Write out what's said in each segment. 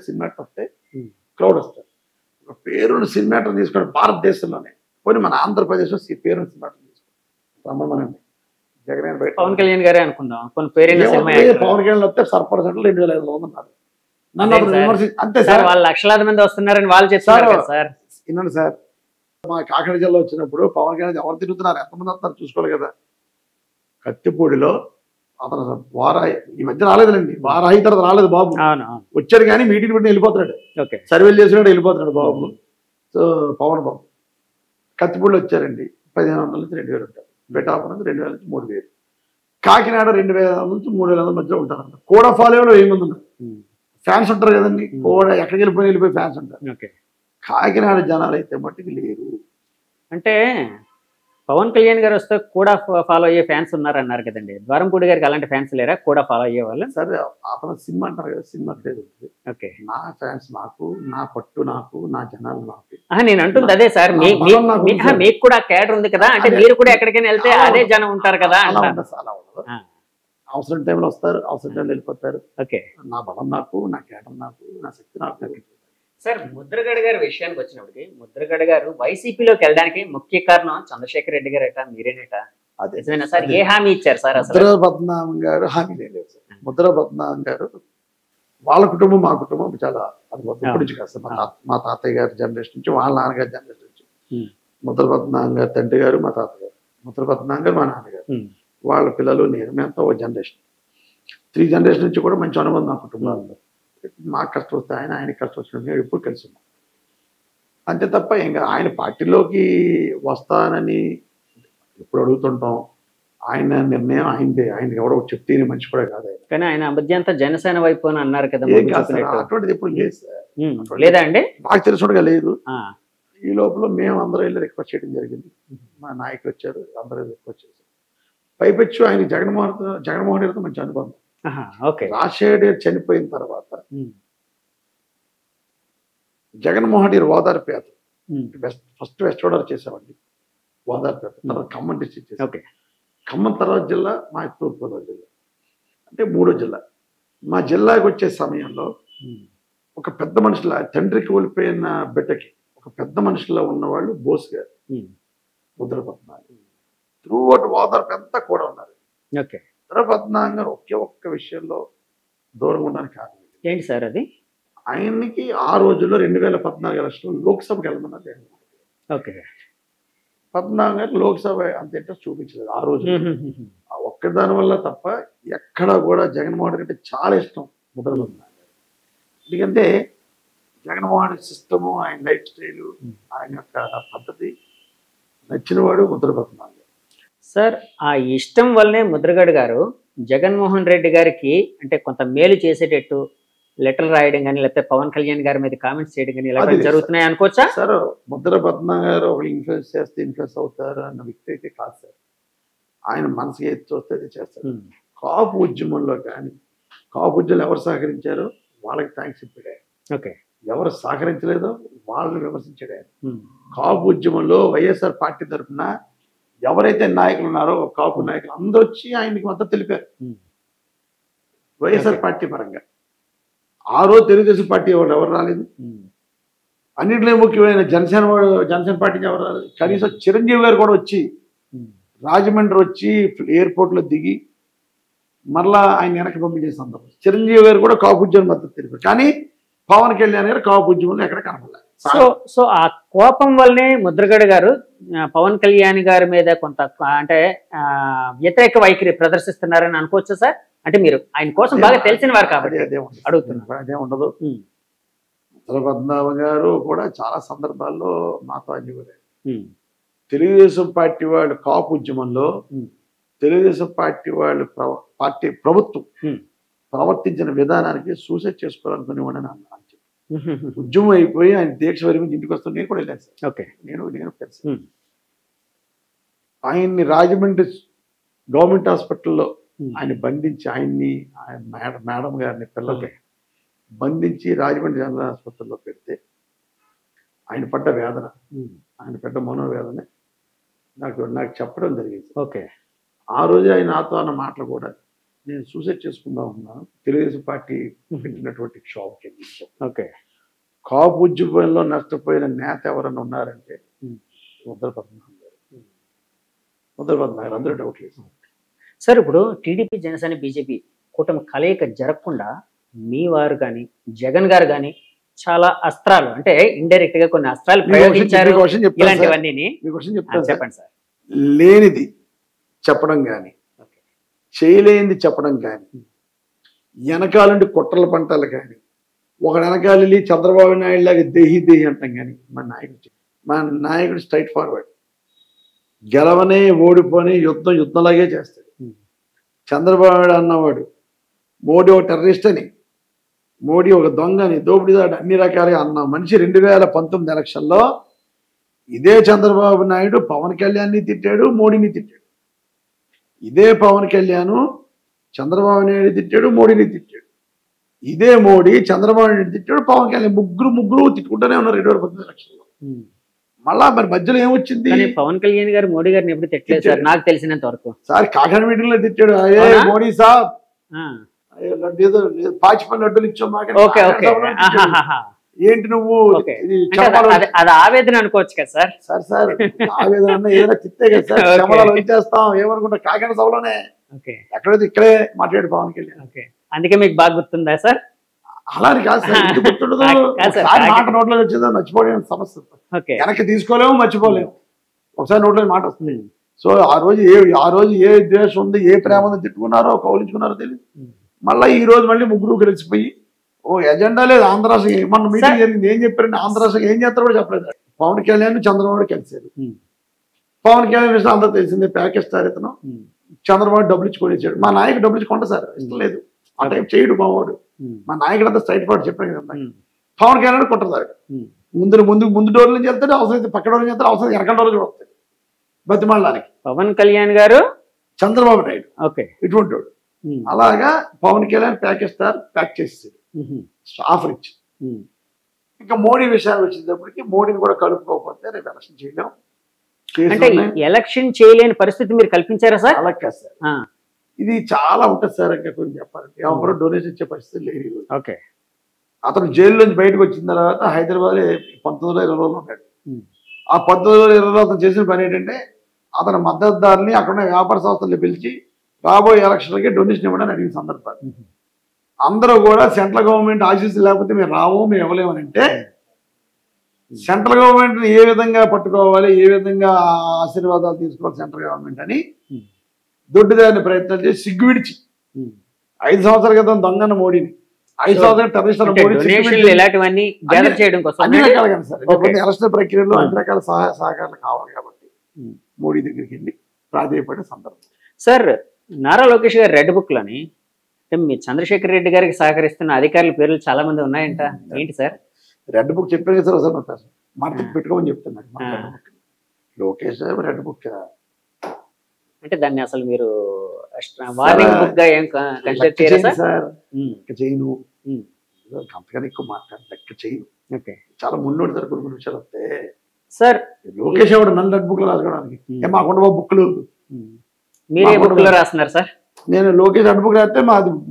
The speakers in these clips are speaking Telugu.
సినిమాటర్ వస్తే క్రౌడ్ వస్తారు. ఒక పేరున్న సినిమాటర్ తీసుకొని భారతదేశంలోనే పోనీ మన ఆంధ్రప్రదేశ్లో పేరున్న సినిమాటర్ తీసుకోండి రమ్మనండి. జగన్ బయట పవన్ కళ్యాణ్ గారే అనుకుందాం. పవన్ కళ్యాణ్ వస్తే సర్పంచ్ 2,500 మంది ఉన్నారు. నన్ను అంతే సార్, వాళ్ళు లక్షలాది మంది వస్తున్నారని వాళ్ళు చెప్తారు సార్. వినండి సార్, మా కాకినాడ జిల్లా వచ్చినప్పుడు పవన్ కళ్యాణ్ ఎవరు తిరుగుతున్నారు, ఎంతమంది వస్తున్నారు చూసుకోవాలి కదా. కత్తిపూడిలో అతను వారాయి ఈ మధ్య రాలేదులేండి, వారాయి తర్వాత రాలేదు బాబు, వచ్చాడు కానీ మీటింగ్ పెట్టి వెళ్ళిపోతున్నాడు, సర్వేలు చేసినాడు వెళ్ళిపోతున్నాడు బాబు. సో పవన్ బాబు కత్తిపూడిలో వచ్చారండి, 1,500 నుంచి 2,000 ఉంటారు. బెటాపురం 2,000 నుంచి 3,000. కాకినాడ 2,000 నుంచి 3,000 మధ్యలో ఉంటారంట. కూడా ఫాలోలో 1000 మంది ఉన్నారు. ఫ్యాన్స్ ఉంటారు కదండి, కూడా ఎక్కడికి వెళ్ళిపోయి ఫ్యాన్స్ ఉంటారు. కాకినాడ జనాలు అయితే మట్టుకు లేరు. అంటే పవన్ కళ్యాణ్ గారు వస్తే కూడా ఫాలో అయ్యే ఫ్యాన్స్ ఉన్నారన్నారు కదండి, ద్వారంపూడి గారికి అలాంటి ఫ్యాన్స్ లేరా కూడా ఫాలో అయ్యే వాళ్ళు? సరే అతను సినిమా అంటారు కదా, సినిమా లేదు. నా ఫ్యాన్స్ నాకు, నా పట్టు నాకు, నా జనాలు నాకు. నేను అంటుంది అదే సార్, మీకు కూడా కేడర్ ఉంది కదా, అంటే మీరు కూడా ఎక్కడికైనా వెళ్తే అదే జనం ఉంటారు కదా. అలా ఉండదు, అలా ఉండదు. అవసరం టైంలో వస్తారు, అవసరం టైంలో వెళ్ళిపోతారు. నా బలం నాకు, నా కేడర్ నాకు, నా శక్తి నాకు. సార్ ముద్రగడ గారి విషయానికి వచ్చినప్పటికి, ముద్రగడ గారు వైసీపీలోకి వెళ్ళడానికి ముఖ్య కారణం చంద్రశేఖర్ రెడ్డి గారు ఎట మీరేనేట నిజమేనా సార్? ఏ హామీ ఇచ్చారు సార్? ముద్ర పద్మనాభం గారు హామీ లేదు సార్. ముద్ర పద్మనాభం గారు వాళ్ళ కుటుంబం మా కుటుంబం చాలా అద్భుతం నుంచి కాదు సార్. మా తాతయ్య గారి జనరేషన్ నుంచి, వాళ్ళ నాన్నగారి జనరేషన్ నుంచి, ముద్ర పద్మనాభం గారి తండ్రి గారు మా తాతగారు, ముద్ర పద్మనాభం గారు మా నాన్నగారు, వాళ్ళ పిల్లలు నేను, మేమంతా ఒక జనరేషన్, 3 జనరేషన్ నుంచి కూడా మంచి అనుబంధం ఆ కుటుంబాల్లో. మాకు కష్టం వస్తే ఆయన, ఆయనకి కష్టం వచ్చిన ఎప్పుడు కలిసి ఉన్నాం అంతే తప్ప ఇంకా ఆయన పార్టీలోకి వస్తానని ఎప్పుడు అడుగుతుంటాం. ఆయన నిర్ణయం ఆయనదే, ఆయనకి ఎవడో చెప్తే మనిషి కూడా కాదు ఆయన. కానీ ఆయన మధ్యంతా జనసేన వైపు అని అన్నారు కదా, అటువంటిది ఎప్పుడు లేదు సార్. లేదా అండి? నాకు తెలుసుగా లేదు. ఈ లోపల మేము అందరూ వెళ్ళి రిక్వెస్ట్ చేయడం జరిగింది. మా నాయకులు వచ్చారు, అందరూ రిక్వెస్ట్ చేశారు. పైపెచ్చు ఆయన జగన్మోహన్ రెడ్డితో మంచి అనుబంధం. రాజశేఖర్ గారు చనిపోయిన తర్వాత జగన్మోహన్ రెడ్డి ఓదార్పేత ఫస్ట్ వెస్ట్ గోదావరి చేసామండి, ఓదార్పేత తర్వాత ఖమ్మం డిస్ట్రిక్ట్ చేసాం. ఖమ్మం తర్వాత జిల్లా మా తూర్పుగోదావరి జిల్లా, అంటే 3వ జిల్లా. మా జిల్లాకి వచ్చే సమయంలో ఒక పెద్ద మనుషుల తండ్రికి కోల్పోయిన బిడ్డకి ఒక పెద్ద మనుషుల్లో ఉన్నవాళ్ళు బోస్ గారు, ముద్రపద్మనాభం త్రూ అవుట్ ఓదార్పు అంతా కూడా ఉన్నారు. ముద్రపద్మనాభం గారు ఒక్క విషయంలో దూరంగా ఉండడానికి కారణం ఏంటి సార్? అది ఆయనకి ఆ రోజుల్లో 2014 ఎలక్షన్లో లోక్సభకి వెళ్ళమన్నారు. పద్మనాభం గారు లోక్సభ అంత ఇంట్రెస్ట్ చూపించలేదు ఆ రోజు. ఒక్కదాని వల్ల తప్ప ఎక్కడా కూడా జగన్మోహన్ రెడ్డి చాలా ఇష్టం ముద్రపద్మనాభం గారు. ఎందుకంటే జగన్మోహన్ రెడ్డి సిస్టము, ఆయన లైఫ్ స్టైలు, ఆయన యొక్క పద్ధతి నచ్చినవాడు ముద్రపద్మనాభం గారు. సార్ ఆ ఇష్టం వల్లనే ముద్రగడ గారు జగన్మోహన్ రెడ్డి గారికి అంటే కొంత మేలు చేసేటట్టు లెటర్ రాయడం కానీ, లేకపోతే పవన్ కళ్యాణ్ గారి మీద కామెంట్స్ చేయడం కానీ ఇలా జరుగుతున్నాయి అనుకోవచ్చా సార్? ముద్రపద్మనాభం గారు ఒక ఇన్ఫ్లుయెన్స్ చేస్తే ఇన్ఫ్లుయెన్స్ అవుతారు అన్న వ్యక్తి అయితే కాదు సార్. ఆయన మనసుకి ఏది చూస్తే అది చేస్తారు. కాపు ఉద్యమంలో కానీ, కాపు ఉద్యమంలో ఎవరు సహకరించారో వాళ్ళకి థ్యాంక్స్ చెప్పాడు. ఎవరు సహకరించలేదో వాళ్ళని విమర్శించాడు ఆయన. కాపు ఉద్యమంలో వైఎస్ఆర్ పార్టీ తరఫున ఎవరైతే నాయకులు ఉన్నారో కాపు నాయకులు అందరూ వచ్చి ఆయనకి మద్దతు తెలిపారు వైఎస్ఆర్ పార్టీ పరంగా. ఆ రోజు తెలుగుదేశం పార్టీ వాళ్ళు ఎవరు రాలేదు. అన్నింటిలో ముఖ్యమైన జనసేన పార్టీకి ఎవరు రాలేదు. కనీసం చిరంజీవి గారు కూడా వచ్చి రాజమండ్రి వచ్చి ఎయిర్పోర్ట్లో దిగి మరలా ఆయన వెనక్కి పంపించే సందర్భం. చిరంజీవి గారు కూడా కాపు ఉద్యమం మద్దతు తెలిపారు. కానీ పవన్ కళ్యాణ్ గారు కాపు ఉద్యమంలో ఎక్కడ కనపడలేదు. సో ఆ కోపం వల్లనే ముద్రగడ గారు పవన్ కళ్యాణ్ గారి మీద కొంత అంటే వ్యతిరేక వైఖరి ప్రదర్శిస్తున్నారని అనుకోవచ్చా సార్? అంటే మీరు ఆయన కోసం బాగా తెలిసిన వారు కాబట్టి అడుగుతున్నారు. అదే ఉండదు. ముద్రపద్మనాభం గారు కూడా చాలా సందర్భాల్లో మాతో అన్నివారు. తెలుగుదేశం పార్టీ వాళ్ళు కాపు ఉద్యమంలో తెలుగుదేశం పార్టీ వాళ్ళు ప్రభుత్వం ప్రవర్తించిన విధానానికి సూసైడ్ చేసుకోవాలనుకునేవాడిని అన్నారు. ఉద్యమం అయిపోయి ఆయన దీక్ష వరకు ఇంటికి వస్తాను. నేను కూడా వెళ్ళాను సార్. నేను కలిసి ఆయన్ని రాజమండ్రి గవర్నమెంట్ హాస్పిటల్లో ఆయన బంధించి, ఆయన్ని మేడం గారిని పిల్లలకి బంధించి రాజమండ్రి జనరల్ హాస్పిటల్లో పెడితే ఆయన పడ్డ వేదన, ఆయన పడ్డ మనోవేదన నాకు చెప్పడం జరిగింది. ఆ రోజు ఆయన నాతో అన్న మాటలు కూడా నేను సూసైడ్ చేసుకుందాం ఉన్నాను. తెలుగుదేశం పార్టీ పెట్టినటువంటి క్షోభకి ఓకే. కాపు ఉద్యమంలో నష్టపోయిన నేత ఎవరన్నా ఉన్నారంటే ముద్ర పద్మనాభం గారు. ముద్ర పద్మనాభం గారు అందరూ డౌట్ లేదు. సార్ ఇప్పుడు టీడీపీ జనసేన బీజేపీ కూటమి కలయిక జరగకుండా మీ వారు కానీ జగన్ గారు కానీ చాలా అస్త్రాలు అంటే ఇండైరెక్ట్ గా కొన్ని అస్త్రాలు ప్రయోగించారు ఇలాంటివన్నీ. చెప్పండి సార్. లేనిది చెప్పడం కానీ చేయలేనిది చెప్పడం కానీ వెనకాలండి కుట్రల పంటలు కానీ ఒక వెనకాలి చంద్రబాబు నాయుడు లాగా దేహి దేహి అంటాం కానీ మా నాయకుడు స్ట్రైట్ ఫార్వర్డ్. గెలవనే ఓడిపోని యుద్ధంలాగే చేస్తాడు. చంద్రబాబు నాయుడు అన్నవాడు మోడీ ఒక టెర్రరిస్ట్ అని, మోడీ ఒక దొంగని, దోపిడీదాడు అన్ని రకాలుగా అన్న మనిషి 2019 ఎలక్షన్లో ఇదే చంద్రబాబు నాయుడు పవన్ కళ్యాణ్ని తిట్టాడు, మోడీని తిట్టాడు. ఇదే పవన్ కళ్యాణ్ చంద్రబాబు నాయుడు తిట్టాడు, మోడీని తిట్టాడు. ఇదే మోడీ చంద్రబాబు నాయుడు తిట్టాడు, పవన్ కళ్యాణ్ ముగ్గురు తిట్టుకుంటూనే ఉన్నారు 2019 ఎలక్షన్లో. మళ్ళా మరి మధ్యలో ఏమొచ్చింది? పవన్ కళ్యాణ్ గారు మోడీ గారిని ఎప్పుడు తిట్టలేదు సార్ నాకు తెలిసినంత వరకు. సార్ కాకినాడ మీటింగ్ లో తిట్టాడు, అయ్యే మోడీ సాబ్ లడ్డు ఏదో పాచిపల్లి లడ్డూలు ఇచ్చావు ఏంటి నువ్వు అది ఆవేదన అనుకోవచ్చు కదా సార్. సార్ సార్ ఆవేదన అన్న ఏదైనా తిట్టే కదా సార్, క్షమలో వచ్చేస్తాం ఏమనుకుంటా. కాకినాడ సభలోనే ఎక్కడైతే ఇక్కడే మాట్లాడు పవన్ కళ్యాణ్. అందుకే మీకు బాగా గుర్తుందా సార్? అలాని కాదు సార్, ఎందుకు గుర్తుండదు? మాట నోట్లో వచ్చిందో మర్చిపోలేని సమస్య. వెనక్కి తీసుకోలేము, మర్చిపోలేము. ఒకసారి నోట్లో మాట వస్తుంది. సో ఆ రోజు ఏ ద్వేషం ఉంది, ఏ ప్రేమ ఉంది, తిట్టుకున్నారో కౌలించుకున్నారో తెలియదు. మళ్ళీ ఈ రోజు మళ్ళీ ముగ్గురు కలిసిపోయి ఓ ఎజెండా లేదు. ఆంధ్ర రాష్ట్రం మన మీటింగ్ జరిగింది, ఏం చెప్పారంటే ఆంధ్ర రాష్ట్రం ఏం చేస్తారో కూడా చెప్పలేదు. పవన్ కళ్యాణ్ చంద్రబాబు కలిసారు. పవన్ కళ్యాణ్ విషయం అందరూ తెలిసిందే, ప్యాకేజ్ స్టార్ ఇతను. చంద్రబాబు డబ్బులు ఇచ్చుకొని ఇచ్చాడు. మా నాయకుడు డబ్బులు ఇచ్చుకుంటా సార్ ఇష్టం లేదు, ఆ టైం చేయడు మావాడు. మా నాయకుడు అంతా స్ట్రైట్ ఫార్వర్డ్ చెప్పాను కదా. పవన్ కళ్యాణ్ కొట్టదాడు. ముందు డోర్ నుంచి వెళ్తాడు, అవసరం పక్క డోర్ నుంచి వెళ్తాడు, అవసరం వెనక డోర్ నుంచి వస్తాడు బతిమాలడానికి. పవన్ కళ్యాణ్ గారు చంద్రబాబు నాయుడు ఇటువంటి వాడు. అలాగా Pawan Kalyan package star pack చేసేసాడు, ఆఫర్ ఇచ్చి. ఇంకా మోడీ విషయానికి వచ్చేటప్పటికి మోడీని కూడా కలుపుకోకపోతే రేపు ఎలక్షన్ చేయలేం. అంటే ఎలక్షన్ చేయలేని పరిస్థితి మీరు కల్పించారా సార్? అలా కాదు సార్, ఇది చాలా ఉంటుంది సార్. ఇంకా కొంచెం చెప్పాలంటే ఎవరు డొనేషన్ ఇచ్చే పరిస్థితి లేదు. ఓకే. అతను జైలు నుంచి బయటకు వచ్చిన తర్వాత హైదరాబాద్ 1920లో ఉన్నాడు. ఆ 1920లో అతను చేసిన పని ఏంటంటే అతని మద్దతుదారుని అక్కడ వ్యాపార సంస్థలు పిలిచి రాబోయే ఎలక్షన్లకి డొనేషన్ ఇవ్వడానికి అడిగిన సందర్భాలు. అందరూ కూడా సెంట్రల్ గవర్నమెంట్ ఆశీస్సులు లేకపోతే మేము రాము, మేము ఇవ్వలేమని అంటే సెంట్రల్ గవర్నమెంట్ని ఏ విధంగా పట్టుకోవాలి, ఏ విధంగా ఆశీర్వాదాలు తీసుకోవాలి సెంట్రల్ గవర్నమెంట్ అని దొడ్డిదారిని ప్రయత్నాలు చేసి సిగ్గు విడిచి 5 సంవత్సరాల క్రితం దొంగన్న మోడీని 5 సంవత్సరాలు టెర్రరిస్టుల మోడీ ఇలాంటివన్నీ అన్ని రకాలుగా సార్ ఎలక్షన్ ప్రక్రియలో అన్ని రకాల సహాయ సహకారాలు కావాలి కాబట్టి మోడీ దగ్గరికి వెళ్ళి ప్రాధాన్యపడే సందర్భం. సార్ నారా లోకేష్ గారు రెడ్ బుక్ లోని మీ చంద్రశేఖర్ రెడ్డి గారికి సహకరిస్తున్న అధికారుల పేర్లు చాలా మంది ఉన్నాయంట, ఏంటి సార్? రెడ్ బుక్ చెప్పాను సార్, ఒకసారి మార్కెట్ పెట్టుకోమని చెప్తున్నాడు. లోకేష్ రెడ్ బుక్ అంటే దాన్ని అసలు మీరు వార్నింగ్ బుక్ గా ఏం కన్సిడర్ చేయరా సార్? చేయను, అంతకన్నా ఎక్కువ మాట్లాడు లెక్క చేయను. చాలా ముందు సార్ కొన్ని విషయాలు వస్తే సార్ లోకేష్ ఎవడు నన్ను రెడ్ బుక్ లో రాసుకోవడానికి మాకుండా బుక్లు మీరే బుక్ లో రాస్తున్నారు సార్? నేను లోకేష్ రెడ్ బుక్ రాస్తే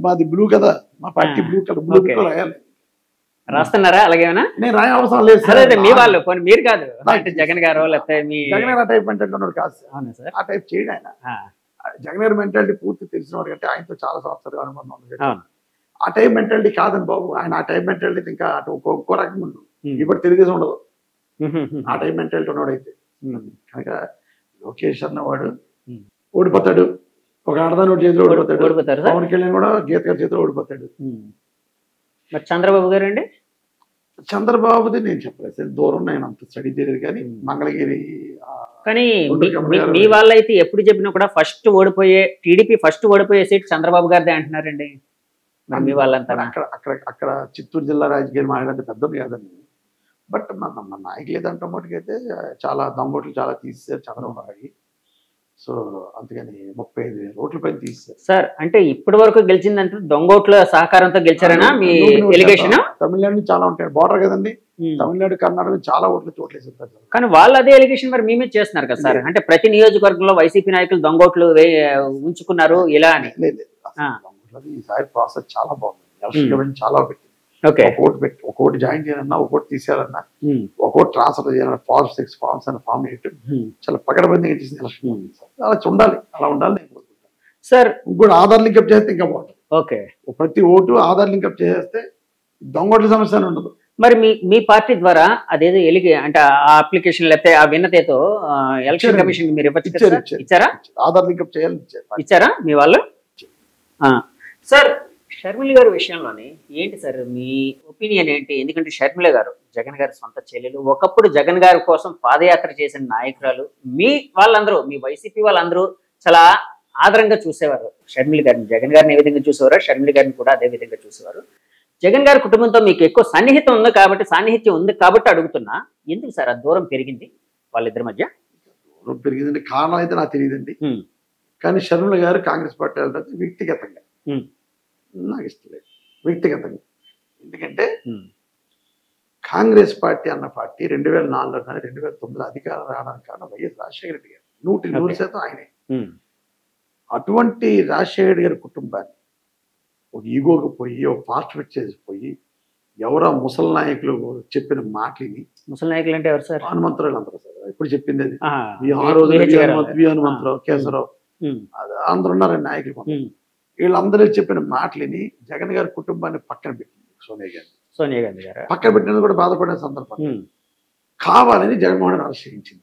మాది బ్లూ కదా, మా party blue colour, blue book లో రాయాలి. రాస్తున్నారా అలాగేనా? నేను రాయ అవసరం లేదు సార్. మీ వాళ్ళు మీరు కాదు, జగన్ గారు లేకపోతే మీ జగన్ గారు టైప్ మెంటాలిటీ ఉన్నాడు కాదు సార్, ఆ టైప్ చేయడు ఆయన. జగన్ గారి మెంటాలిటీ పూర్తి తెలిసిన వాడు కంటే ఆయనతో చాలా సంవత్సరాలు అనుబంధం ఉంది. ఆ టైప్ మెంటాలిటీ కాదని బాబు, ఆయన ఆ టైప్ మెంటాలిటీ ఇంకా అటు ఒక్కో రకంగా ఉండదు. ఇప్పుడు తెలుగుదేశం ఉండదు ఆ టైప్ మెంటాలిటీ ఉన్నవాడు అయితే. కనుక లోకేష్ అన్నవాడు ఓడిపోతాడు, ఒక ఆడదాని ఒకటి చేతిలో ఓడిపోతాడు. పవన్ కళ్యాణ్ కూడా గీత గారి చేతిలో ఓడిపోతాడు. మరి చంద్రబాబు గారు అండి? చంద్రబాబుది నేను చెప్పలేదు సార్, దూరం నేను అంత స్టడీ తెలియదు. కానీ మంగళగిరి కానీ మీ వాళ్ళైతే ఎప్పుడు చెప్పినా కూడా ఫస్ట్ ఓడిపోయే టీడీపీ ఫస్ట్ ఓడిపోయే సీట్ చంద్రబాబు గారిదే అంటున్నారండి. మీ వాళ్ళంతా అక్కడ చిత్తూరు జిల్లా రాజకీయాలు మాట్లాడే పెద్ద కాదండి. బట్ మన నాయకులు ఏదంటే మటుకైతే చాలా దొంగోట్లు చాలా తీసేసారు చంద్రబాబు గారికి. సో అందుకని 35,000 ఓట్ల పైన తీసేసారు సార్. అంటే ఇప్పటి వరకు గెలిచిందంటే దొంగోట్ల సహకారంతో గెలిచారనా మీ ఎలిగేషన్? తమిళనాడు నుంచి చాలా ఉంటాయి, బార్డర్ కదండి, తమిళనాడు కర్ణాటక చాలా చోట్లేసారు. కానీ వాళ్ళు అదే ఎలిగేషన్ మరి మేమే చేస్తున్నారు కదా సార్. అంటే ప్రతి నియోజకవర్గంలో వైసీపీ నాయకులు దొంగోట్లు ఉంచుకున్నారు ఇలా అని. లేదు ఈసారి ప్రాసెస్ చాలా బాగుంది. ఎలక్షన్ కమిషన్ చాలా పెట్టింది. ఓకే. ఒక్కోటి జాయిన్ చేయాలన్నా, ఒక్కోటి తీసేయాలన్నా, ఒక్కోటి ట్రాన్స్ఫర్ చేయాలన్నా, ఫార్మ్ 6 ఫార్మ్స్ అండ్ ఫార్మ్ 8 చాలా పకడ్బందీగా చేసింది ఎలక్షన్. అలా ఉండాలి, అలా ఉండాలి నేను కోరుకుంటాను సార్. ఇంకోటి ఆధార్ లింకప్ చేస్తే ఇంకా బాగుంటుంది. ఓకే. ప్రతి ఓటు ఆధార్ లింకప్ చేస్తే దొంగోట్ల సమస్య ఉండదు. మరి మీ పార్టీ ద్వారా అదేదో అంటే ఆ అప్లికేషన్ లేకపోతే ఆ విన్నతేతో ఎలక్షన్ కమిషన్ మీరు ఇచ్చారా? ఆధార్ లింకప్ చేయాలి, ఇచ్చారా మీ వాళ్ళు? సార్, షర్మిల గారి విషయంలోనే ఏంటి సార్ మీ ఒపీనియన్ ఏంటి? ఎందుకంటే షర్మిల గారు జగన్ గారి సొంత చెల్లెలు, ఒకప్పుడు జగన్ గారి కోసం పాదయాత్ర చేసిన నాయకురాలు. మీ వాళ్ళందరూ, మీ వైసీపీ వాళ్ళందరూ చాలా ఆదరంగా చూసేవారు షర్మిల గారిని. జగన్ గారిని ఏ విధంగా చూసేవారు, షర్మిల గారిని కూడా అదే విధంగా చూసేవారు. జగన్ గారి కుటుంబంతో మీకు ఎక్కువ సాన్నిహిత్యం ఉంది కాబట్టి అడుగుతున్నా, ఎందుకు సార్ ఆ దూరం పెరిగింది వాళ్ళిద్దరి మధ్య? దూరం పెరిగిందండి కారణం అయితే నాకు తెలియదండి. కానీ షర్మిల గారు కాంగ్రెస్ పార్టీ వెళ్ళడం వ్యక్తిగతంగా నాకు ఇష్టం లేదు. వ్యక్తిగతంగా ఎందుకంటే కాంగ్రెస్ పార్టీ అన్న పార్టీ 2004 కానీ 2009 అధికారం రావడానికి కారణం వైఎస్ రాజశేఖర రెడ్డి గారు. 100% ఆయనే. అటువంటి రాజశేఖర రెడ్డి గారి కుటుంబాన్ని ఒక ఈగోకి పోయి, ఒక ఫాస్ట్ ఫిట్ చేసిపోయి, ఎవరో ముసలి నాయకులు చెప్పిన మాటలని. ముసలి నాయకులు అంటే ఎవరు సార్? హనుమంతరావు అందరూ సార్ ఇప్పుడు చెప్పింది అది. ఆ రోజు హనుమంతరావు, కేశవరావు అందరూ ఉన్నారండి నాయకులు. వీళ్ళందరూ చెప్పిన మాటలని జగన్ గారి కుటుంబాన్ని పక్కన పెట్టింది సోనియా గాంధీ గారు. పక్కన పెట్టినది కూడా బాధపడిన సందర్భం. కావాలని జగన్మోహన్ రెడ్డి ఆశ్రయించింది,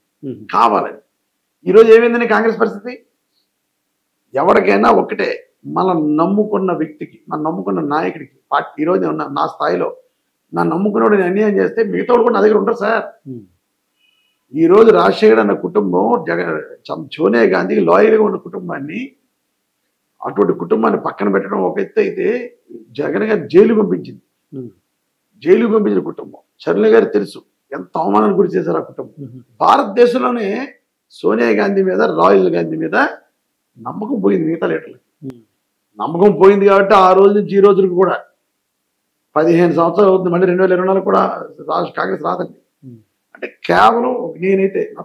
కావాలని. ఈరోజు ఏమైందని కాంగ్రెస్ పరిస్థితి? ఎవరికైనా ఒకటే, మనం నమ్ముకున్న వ్యక్తికి, మనం నమ్ముకున్న నాయకుడికి, పార్టీ ఈరోజు నా స్థాయిలో నా నమ్ముకున్నవాడు నేను అన్యాయం చేస్తే మిగతా కూడా నా దగ్గర ఉంటారు సార్. ఈరోజు రాజశేఖర్ అన్న కుటుంబం సోనియా గాంధీకి లాయల్గా ఉన్న కుటుంబాన్ని, అటువంటి కుటుంబాన్ని పక్కన పెట్టడం ఒక ఎత్తు అయితే, జగన్ గారు జైలు పంపించింది. జైలు పంపించిన కుటుంబం షర్మిల గారు తెలుసు ఎంత అవమానానికి గురి చేశారు ఆ కుటుంబం. భారతదేశంలోనే సోనియా గాంధీ మీద, రాహుల్ గాంధీ మీద నమ్మకం పోయింది మిగతా లీడర్లకి. నమ్మకం పోయింది కాబట్టి ఆ రోజు నుంచి ఈ రోజులకు కూడా 15 సంవత్సరాలు అవుతుంది. మళ్ళీ 2024 కూడా కాంగ్రెస్ రాదండి. అంటే కేవలం నేనైతే నా